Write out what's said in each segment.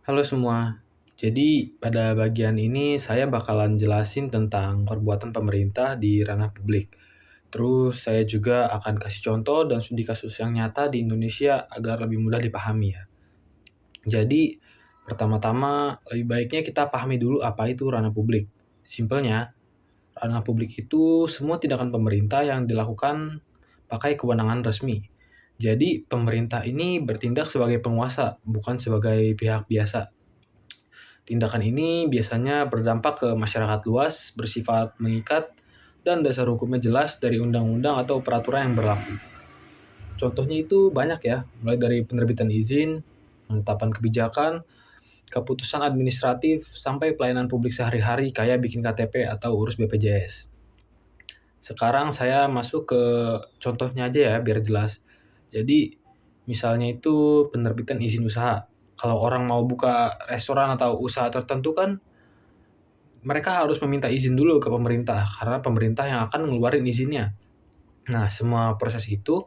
Halo semua. Jadi pada bagian ini saya bakalan jelasin tentang perbuatan pemerintah di ranah publik. Terus saya juga akan kasih contoh dan studi kasus yang nyata di Indonesia agar lebih mudah dipahami ya. Jadi pertama-tama lebih baiknya kita pahami dulu apa itu ranah publik. Simpelnya, ranah publik itu semua tindakan pemerintah yang dilakukan pakai kewenangan resmi. Jadi pemerintah ini bertindak sebagai penguasa, bukan sebagai pihak biasa. Tindakan ini biasanya berdampak ke masyarakat luas, bersifat mengikat, dan dasar hukumnya jelas dari undang-undang atau peraturan yang berlaku. Contohnya itu banyak ya, mulai dari penerbitan izin, penetapan kebijakan, keputusan administratif, sampai pelayanan publik sehari-hari kayak bikin KTP atau urus BPJS. Sekarang saya masuk ke contohnya aja ya, biar jelas. Jadi, misalnya itu penerbitan izin usaha. Kalau orang mau buka restoran atau usaha tertentu kan mereka harus meminta izin dulu ke pemerintah, karena pemerintah yang akan ngeluarin izinnya. Nah, semua proses itu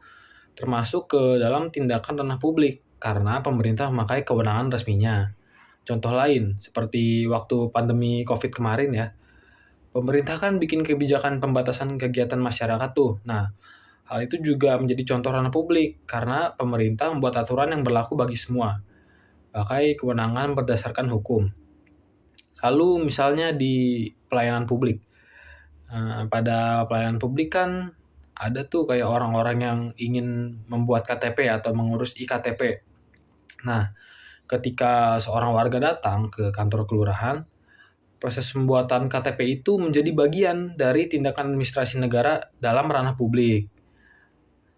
termasuk ke dalam tindakan ranah publik, karena pemerintah memakai kewenangan resminya. Contoh lain, seperti waktu pandemi COVID kemarin ya, pemerintah kan bikin kebijakan pembatasan kegiatan masyarakat tuh. Nah, hal itu juga menjadi contoh ranah publik, karena pemerintah membuat aturan yang berlaku bagi semua, pakai kewenangan berdasarkan hukum. Lalu misalnya di pelayanan publik. Pada pelayanan publik kan ada tuh kayak orang-orang yang ingin membuat KTP atau mengurus iktp. Nah, ketika seorang warga datang ke kantor kelurahan, proses pembuatan KTP itu menjadi bagian dari tindakan administrasi negara dalam ranah publik.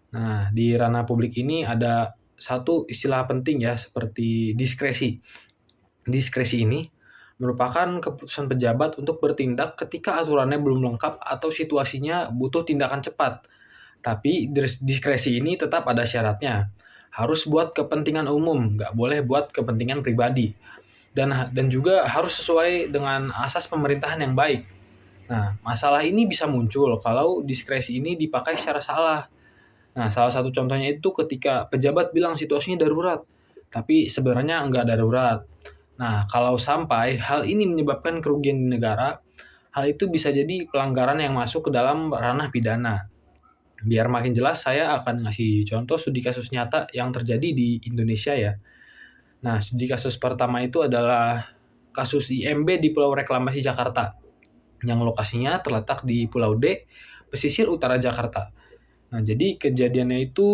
Nah, di ranah publik ini ada satu istilah penting ya, seperti diskresi. Diskresi ini merupakan keputusan pejabat untuk bertindak ketika aturannya belum lengkap atau situasinya butuh tindakan cepat. Tapi diskresi ini tetap ada syaratnya. Harus buat kepentingan umum, nggak boleh buat kepentingan pribadi. Dan juga harus sesuai dengan asas pemerintahan yang baik. Nah, masalah ini bisa muncul kalau diskresi ini dipakai secara salah. Nah, salah satu contohnya itu ketika pejabat bilang situasinya darurat, tapi sebenarnya nggak darurat. Nah, kalau sampai hal ini menyebabkan kerugian di negara, hal itu bisa jadi pelanggaran yang masuk ke dalam ranah pidana. Biar makin jelas, saya akan ngasih contoh studi kasus nyata yang terjadi di Indonesia ya. Nah, studi kasus pertama itu adalah kasus IMB di Pulau Reklamasi Jakarta, yang lokasinya terletak di Pulau D, pesisir utara Jakarta. Nah, jadi kejadiannya itu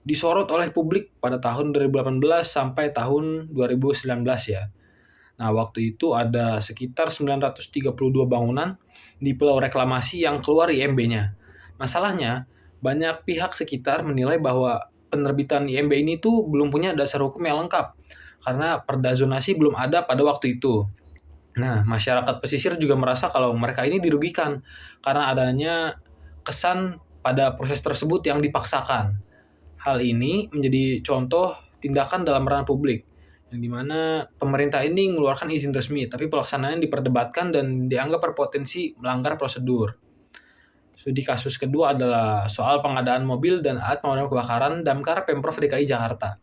disorot oleh publik pada tahun 2018 sampai tahun 2019 ya. Nah, waktu itu ada sekitar 932 bangunan di Pulau Reklamasi yang keluar IMB-nya. Masalahnya, banyak pihak sekitar menilai bahwa penerbitan IMB ini tuh belum punya dasar hukum yang lengkap, karena perda zonasi belum ada pada waktu itu. Nah, masyarakat pesisir juga merasa kalau mereka ini dirugikan, karena adanya kesan pada proses tersebut yang dipaksakan. Hal ini menjadi contoh tindakan dalam ranah publik, yang dimana pemerintah ini mengeluarkan izin resmi, tapi pelaksanaannya diperdebatkan dan dianggap berpotensi melanggar prosedur. Studi kasus kedua adalah soal pengadaan mobil dan alat pemadam kebakaran Damkar Pemprov DKI Jakarta.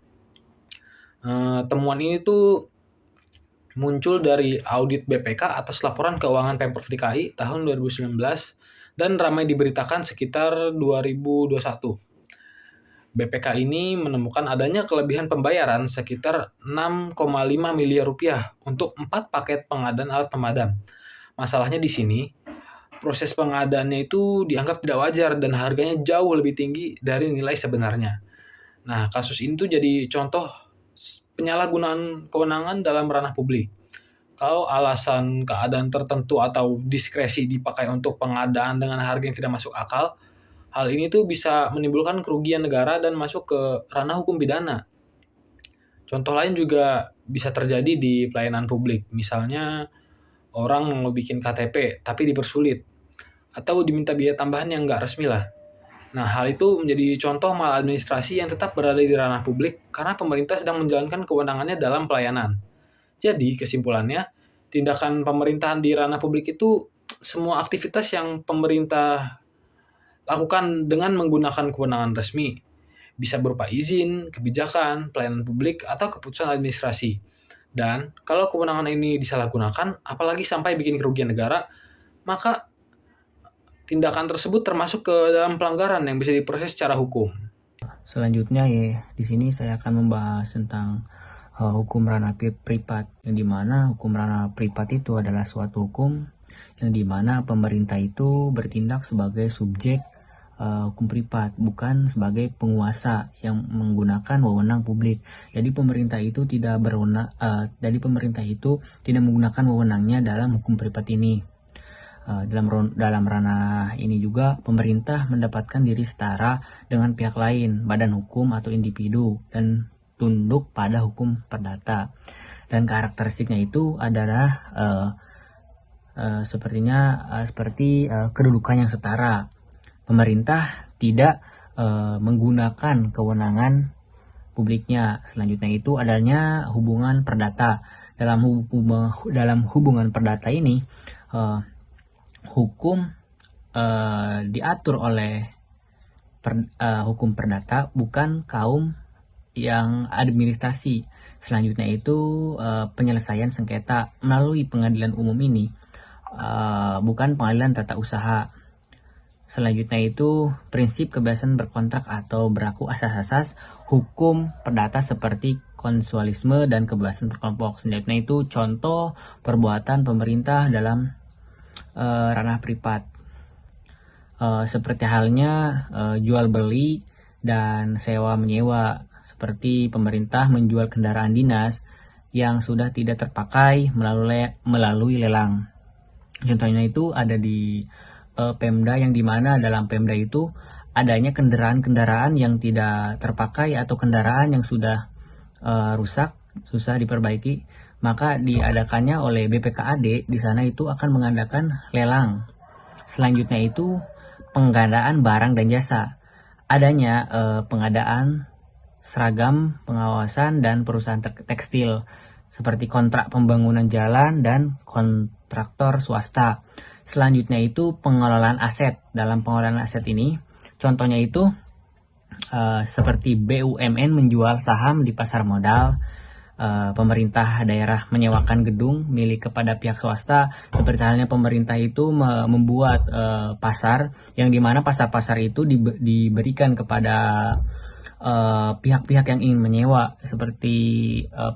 Temuan ini tuh muncul dari audit BPK atas laporan keuangan Pemprov DKI tahun 2019 dan ramai diberitakan sekitar 2021. BPK ini menemukan adanya kelebihan pembayaran sekitar 6,5 miliar rupiah untuk 4 paket pengadaan alat pemadam. Masalahnya di sini, proses pengadaannya itu dianggap tidak wajar dan harganya jauh lebih tinggi dari nilai sebenarnya. Nah, kasus ini tuh jadi contoh penyalahgunaan kewenangan dalam ranah publik. Kalau alasan keadaan tertentu atau diskresi dipakai untuk pengadaan dengan harga yang tidak masuk akal, hal ini tuh bisa menimbulkan kerugian negara dan masuk ke ranah hukum pidana. Contoh lain juga bisa terjadi di pelayanan publik. Misalnya orang mau bikin KTP tapi dipersulit atau diminta biaya tambahan yang nggak resmi lah. Nah, hal itu menjadi contoh maladministrasi yang tetap berada di ranah publik karena pemerintah sedang menjalankan kewenangannya dalam pelayanan. Jadi, kesimpulannya, tindakan pemerintahan di ranah publik itu semua aktivitas yang pemerintah lakukan dengan menggunakan kewenangan resmi. Bisa berupa izin, kebijakan, pelayanan publik, atau keputusan administrasi. Dan kalau kewenangan ini disalahgunakan, apalagi sampai bikin kerugian negara, maka tindakan tersebut termasuk ke dalam pelanggaran yang bisa diproses secara hukum. Selanjutnya ya, di sini saya akan membahas tentang hukum ranah privat, yang dimana hukum ranah privat itu adalah suatu hukum yang dimana pemerintah itu bertindak sebagai subjek hukum privat, bukan sebagai penguasa yang menggunakan wewenang publik. Jadi pemerintah itu tidak menggunakan wewenangnya dalam hukum privat ini. Dalam ranah ini juga pemerintah mendapatkan diri setara dengan pihak lain, badan hukum atau individu, dan tunduk pada hukum perdata. Dan karakteristiknya itu adalah seperti kedudukan yang setara. Pemerintah tidak menggunakan kewenangan publiknya. Selanjutnya itu adanya hubungan perdata. Dalam hubungan perdata ini hukum diatur oleh hukum perdata, bukan kaum yang administrasi. Selanjutnya itu penyelesaian sengketa melalui pengadilan umum ini, bukan pengadilan tata usaha. Selanjutnya itu prinsip kebebasan berkontrak atau berlaku asas-asas hukum perdata seperti konsualisme dan kebebasan berkelompok. Selanjutnya itu contoh perbuatan pemerintah dalam ranah privat, seperti halnya jual beli dan sewa menyewa, seperti pemerintah menjual kendaraan dinas yang sudah tidak terpakai melalui lelang. Contohnya itu ada di Pemda, yang dimana dalam Pemda itu adanya kendaraan-kendaraan yang tidak terpakai atau kendaraan yang sudah rusak, susah diperbaiki, maka diadakannya oleh BPKAD. Di sana itu akan mengadakan lelang. Selanjutnya itu pengadaan barang dan jasa. Adanya pengadaan seragam pengawasan dan perusahaan tekstil, seperti kontrak pembangunan jalan dan kontraktor swasta. Selanjutnya itu pengelolaan aset. Dalam pengelolaan aset ini, contohnya itu seperti BUMN menjual saham di pasar modal, pemerintah daerah menyewakan gedung milik kepada pihak swasta, seperti halnya pemerintah itu membuat pasar, yang dimana pasar-pasar itu diberikan kepada pihak-pihak yang ingin menyewa, seperti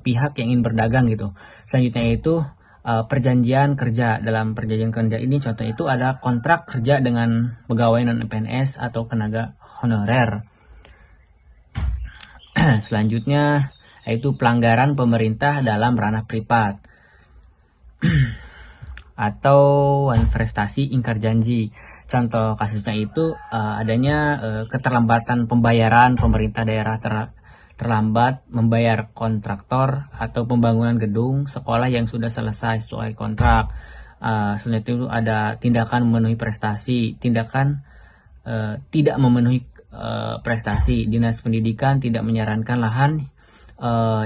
pihak yang ingin berdagang gitu. Selanjutnya itu perjanjian kerja. Dalam perjanjian kerja ini contohnya itu ada kontrak kerja dengan pegawai non-PNS atau tenaga honorer. Selanjutnya yaitu pelanggaran pemerintah dalam ranah privat atau manifestasi ingkar janji. Contoh kasusnya itu adanya keterlambatan pembayaran pemerintah daerah terlambat membayar kontraktor atau pembangunan gedung sekolah yang sudah selesai sesuai kontrak. Selanjutnya itu ada tindakan memenuhi prestasi, tindakan tidak memenuhi prestasi. Dinas Pendidikan tidak menyarankan lahan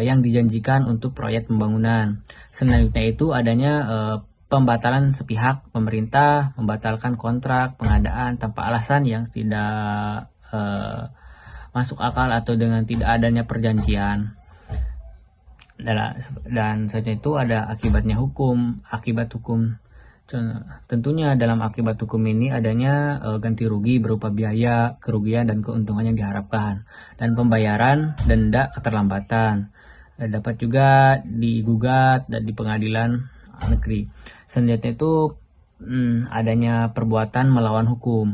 yang dijanjikan untuk proyek pembangunan. Selanjutnya itu adanya pembatalan sepihak, pemerintah membatalkan kontrak pengadaan tanpa alasan yang tidak masuk akal atau dengan tidak adanya perjanjian. Dan selanjutnya itu ada akibat hukum. Tentunya dalam akibat hukum ini adanya ganti rugi berupa biaya, kerugian, dan keuntungan yang diharapkan, dan pembayaran denda keterlambatan. Dapat juga digugat dan di pengadilan negeri. Selanjutnya itu adanya perbuatan melawan hukum.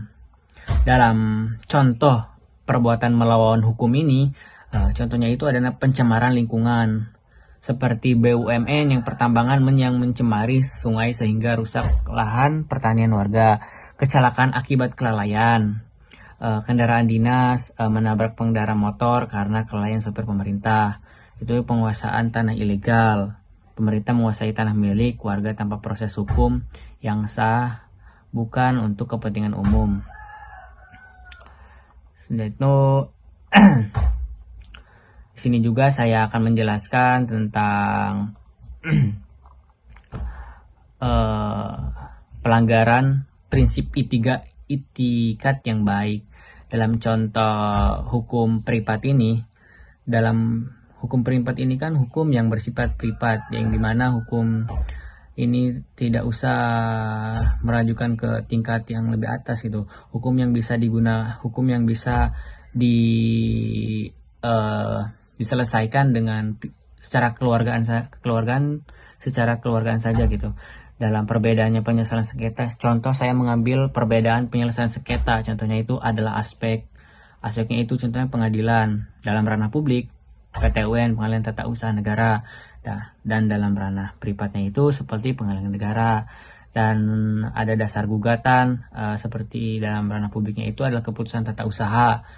Dalam contoh perbuatan melawan hukum ini, contohnya itu adalah pencemaran lingkungan, seperti BUMN yang pertambangan yang mencemari sungai sehingga rusak lahan pertanian warga, kecelakaan akibat kelalaian, kendaraan dinas menabrak pengendara motor karena kelalaian sopir pemerintah. Itu penguasaan tanah ilegal, pemerintah menguasai tanah milik warga tanpa proses hukum yang sah, bukan untuk kepentingan umum. Sudah itu di sini juga saya akan menjelaskan tentang pelanggaran prinsip itikat yang baik. Dalam contoh hukum privat ini, dalam hukum privat ini kan hukum yang bersifat privat, yang dimana hukum ini tidak usah merajukan ke tingkat yang lebih atas gitu. Hukum yang bisa di diselesaikan dengan secara keluargaan saja gitu. Dalam perbedaannya penyelesaian sengketa, contoh saya mengambil perbedaan penyelesaian sengketa, contohnya itu adalah aspeknya itu contohnya pengadilan dalam ranah publik, PT UN, pengadilan tata usaha negara, dan dalam ranah privatnya itu seperti pengadilan negara. Dan ada dasar gugatan, seperti dalam ranah publiknya itu adalah keputusan tata usaha,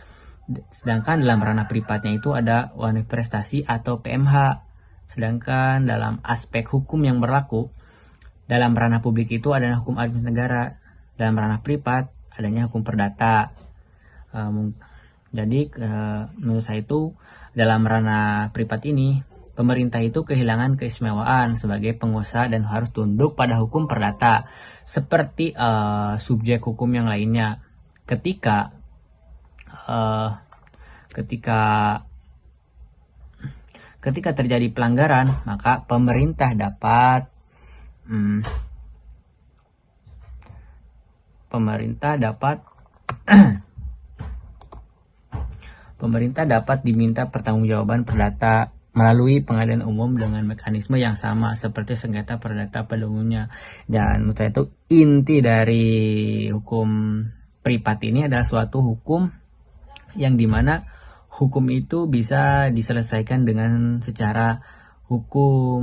sedangkan dalam ranah privatnya itu ada wanita prestasi atau PMH. Sedangkan dalam aspek hukum yang berlaku dalam ranah publik itu adalah hukum administrasi negara, dalam ranah privat adanya hukum perdata. Jadi menurut saya itu dalam ranah privat ini pemerintah itu kehilangan keistimewaan sebagai penguasa dan harus tunduk pada hukum perdata seperti subjek hukum yang lainnya. Ketika terjadi pelanggaran, maka pemerintah dapat diminta pertanggungjawaban perdata melalui pengadilan umum dengan mekanisme yang sama seperti sengketa perdata pada umumnya. Dan menurut saya itu inti dari hukum privat ini adalah suatu hukum yang dimana hukum itu bisa diselesaikan dengan secara hukum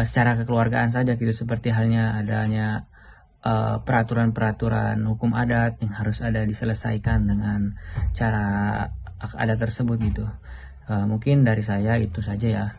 secara kekeluargaan saja gitu, seperti halnya adanya peraturan-peraturan hukum adat yang harus ada diselesaikan dengan cara adat tersebut gitu. Mungkin dari saya itu saja ya.